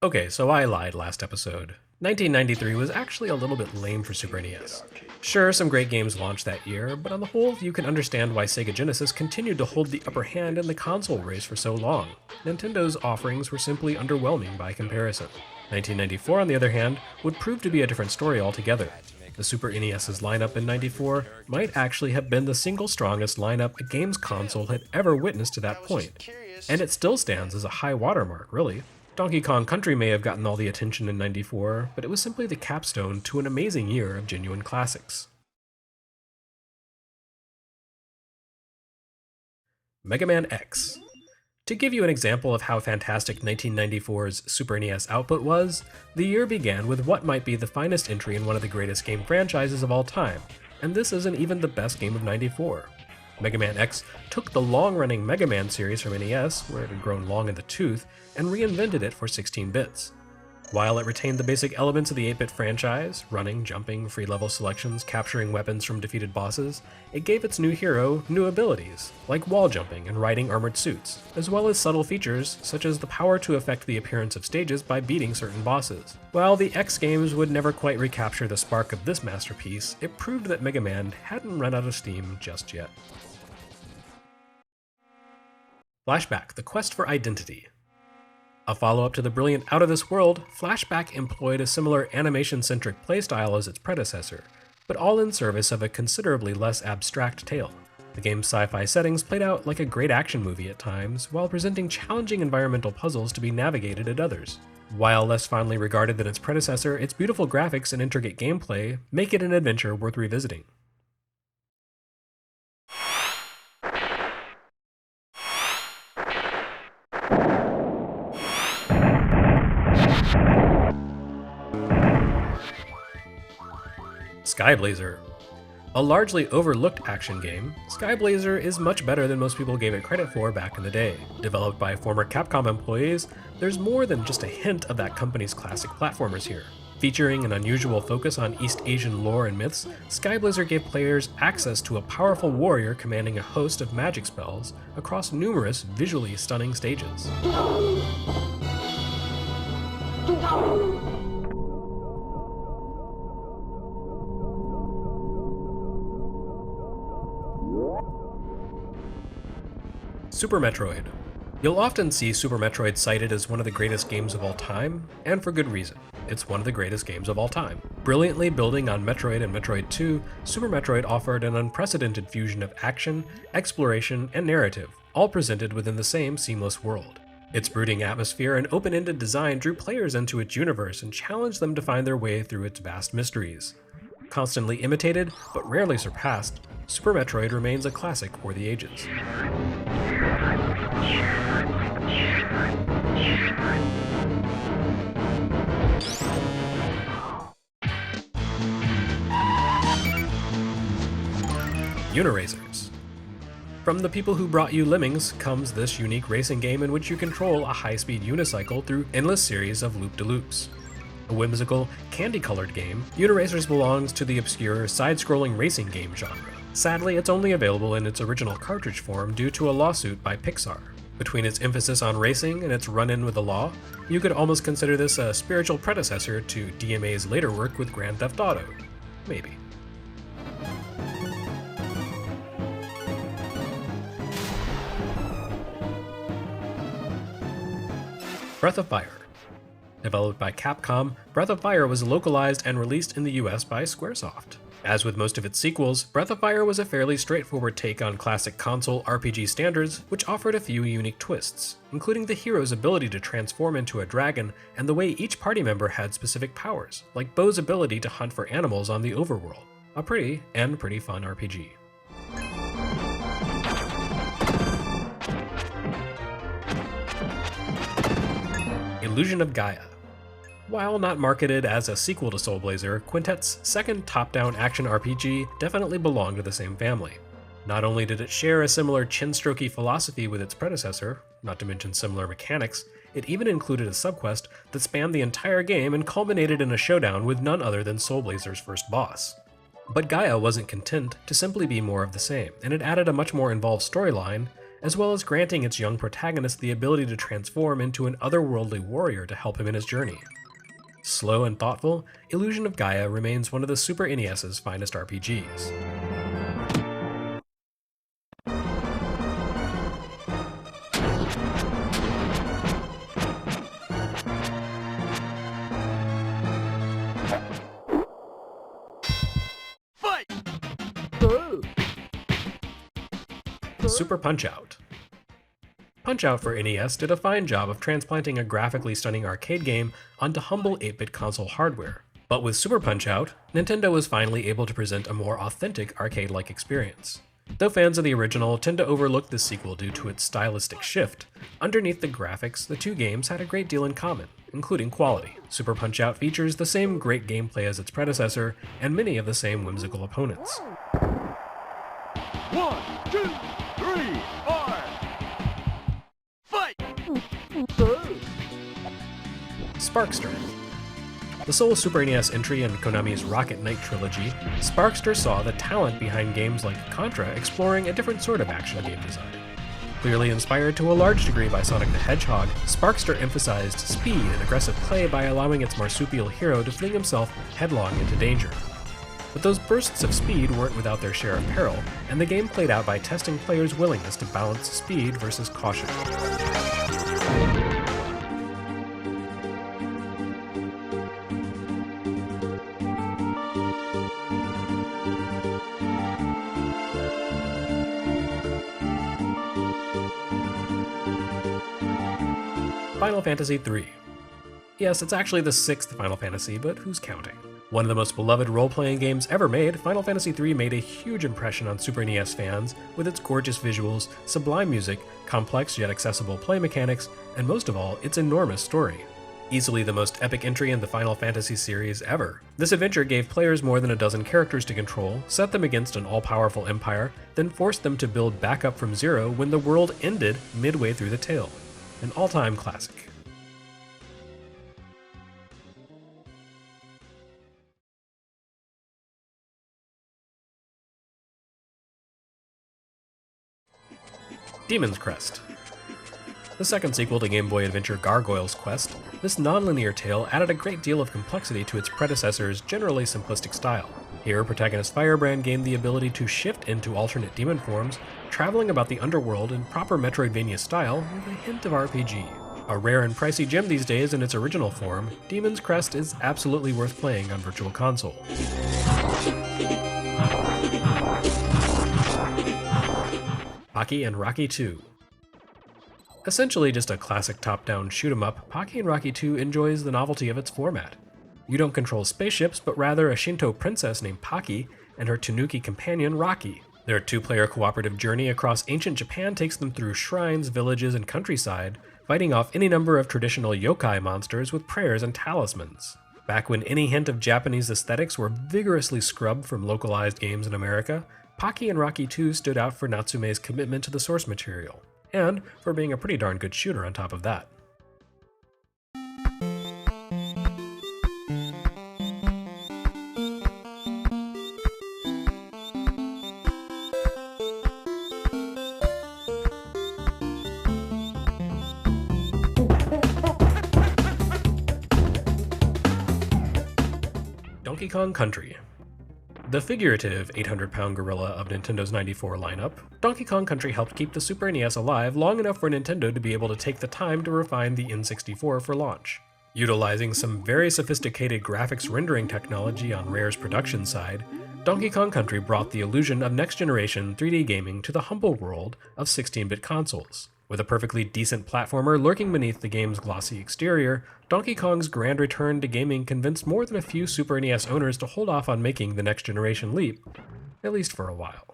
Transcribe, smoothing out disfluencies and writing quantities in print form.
Okay, so I lied last episode. 1993 was actually a little bit lame for Super NES. Sure, some great games launched that year, but on the whole, you can understand why Sega Genesis continued to hold the upper hand in the console race for so long. Nintendo's offerings were simply underwhelming by comparison. 1994, on the other hand, would prove to be a different story altogether. The Super NES's lineup in 94 might actually have been the single strongest lineup a games console had ever witnessed to that point. And it still stands as a high watermark, really. Donkey Kong Country may have gotten all the attention in 94, but it was simply the capstone to an amazing year of genuine classics. Mega Man X. To give you an example of how fantastic 1994's Super NES output was, the year began with what might be the finest entry in one of the greatest game franchises of all time, and this isn't even the best game of 94. Mega Man X took the long-running Mega Man series from NES, where it had grown long in the tooth, and reinvented it for 16 bits. While it retained the basic elements of the 8-bit franchise, running, jumping, free level selections, capturing weapons from defeated bosses, it gave its new hero new abilities, like wall jumping and riding armored suits, as well as subtle features such as the power to affect the appearance of stages by beating certain bosses. While the X games would never quite recapture the spark of this masterpiece, it proved that Mega Man hadn't run out of steam just yet. Flashback: The Quest for Identity. A follow-up to the brilliant Out of This World, Flashback employed a similar animation-centric playstyle as its predecessor, but all in service of a considerably less abstract tale. The game's sci-fi settings played out like a great action movie at times, while presenting challenging environmental puzzles to be navigated at others. While less fondly regarded than its predecessor, its beautiful graphics and intricate gameplay make it an adventure worth revisiting. SKYBLAZER. A largely overlooked action game, SKYBLAZER is much better than most people gave it credit for back in the day. Developed by former Capcom employees, there's more than just a hint of that company's classic platformers here. Featuring an unusual focus on East Asian lore and myths, SKYBLAZER gave players access to a powerful warrior commanding a host of magic spells across numerous visually stunning stages. Super Metroid. You'll often see Super Metroid cited as one of the greatest games of all time, and for good reason. It's one of the greatest games of all time. Brilliantly building on Metroid and Metroid 2, Super Metroid offered an unprecedented fusion of action, exploration, and narrative, all presented within the same seamless world. Its brooding atmosphere and open-ended design drew players into its universe and challenged them to find their way through its vast mysteries. Constantly imitated, but rarely surpassed, Super Metroid remains a classic for the ages. Unirazors. From the people who brought you Lemmings comes this unique racing game in which you control a high-speed unicycle through endless series of loop-de-loops. A whimsical, candy-colored game, Unirazors belongs to the obscure side-scrolling racing game genre. Sadly, it's only available in its original cartridge form due to a lawsuit by Pixar. Between its emphasis on racing and its run-in with the law, you could almost consider this a spiritual predecessor to DMA's later work with Grand Theft Auto. Maybe. Breath of Fire. Developed by Capcom, Breath of Fire was localized and released in the US by Squaresoft. As with most of its sequels, Breath of Fire was a fairly straightforward take on classic console RPG standards, which offered a few unique twists, including the hero's ability to transform into a dragon and the way each party member had specific powers, like Bo's ability to hunt for animals on the overworld. A pretty fun RPG. Illusion of Gaia. While not marketed as a sequel to Soul Blazer, Quintet's second top-down action RPG definitely belonged to the same family. Not only did it share a similar chin-strokey philosophy with its predecessor, not to mention similar mechanics, it even included a subquest that spanned the entire game and culminated in a showdown with none other than Soul Blazer's first boss. But Gaia wasn't content to simply be more of the same, and it added a much more involved storyline, as well as granting its young protagonist the ability to transform into an otherworldly warrior to help him in his journey. Slow and thoughtful, Illusion of Gaia remains one of the Super NES's finest RPGs. Super Punch-Out! Punch-Out for NES did a fine job of transplanting a graphically stunning arcade game onto humble 8-bit console hardware. But with Super Punch-Out, Nintendo was finally able to present a more authentic arcade-like experience. Though fans of the original tend to overlook this sequel due to its stylistic shift, underneath the graphics, the two games had a great deal in common, including quality. Super Punch-Out features the same great gameplay as its predecessor, and many of the same whimsical opponents. 1, 2, 3, 4. Fight! SPARKSTER. The sole Super NES entry in Konami's Rocket Knight trilogy, SPARKSTER saw the talent behind games like Contra exploring a different sort of action game design. Clearly inspired to a large degree by Sonic the Hedgehog, SPARKSTER emphasized speed and aggressive play by allowing its marsupial hero to fling himself headlong into danger. But those bursts of speed weren't without their share of peril, and the game played out by testing players' willingness to balance speed versus caution. Final Fantasy III. Yes, it's actually the 6th Final Fantasy, but who's counting? One of the most beloved role-playing games ever made, Final Fantasy III made a huge impression on Super NES fans with its gorgeous visuals, sublime music, complex yet accessible play mechanics, and most of all, its enormous story. Easily the most epic entry in the Final Fantasy series ever. This adventure gave players more than a dozen characters to control, set them against an all-powerful empire, then forced them to build back up from zero when the world ended midway through the tale. An all-time classic. Demon's Crest. The second sequel to Game Boy Adventure Gargoyle's Quest, this non-linear tale added a great deal of complexity to its predecessor's generally simplistic style. Here, protagonist Firebrand gained the ability to shift into alternate demon forms, traveling about the underworld in proper Metroidvania style with a hint of RPG. A rare and pricey gem these days in its original form, Demon's Crest is absolutely worth playing on Virtual Console. POCKY and Rocky 2. Essentially just a classic top-down shoot-'em-up, POCKY and Rocky 2 enjoys the novelty of its format. You don't control spaceships, but rather a Shinto princess named POCKY and her Tanuki companion Rocky. Their two-player cooperative journey across ancient Japan takes them through shrines, villages, and countryside, fighting off any number of traditional yokai monsters with prayers and talismans. Back when any hint of Japanese aesthetics were vigorously scrubbed from localized games in America, POCKY and Rocky 2 stood out for Natsume's commitment to the source material, and for being a pretty darn good shooter on top of that. Donkey Kong Country. The figurative 800-pound gorilla of Nintendo's 94 lineup, Donkey Kong Country helped keep the Super NES alive long enough for Nintendo to be able to take the time to refine the N64 for launch. Utilizing some very sophisticated graphics rendering technology on Rare's production side, Donkey Kong Country brought the illusion of next-generation 3D gaming to the humble world of 16-bit consoles. With a perfectly decent platformer lurking beneath the game's glossy exterior, Donkey Kong's grand return to gaming convinced more than a few Super NES owners to hold off on making the next-generation leap, at least for a while.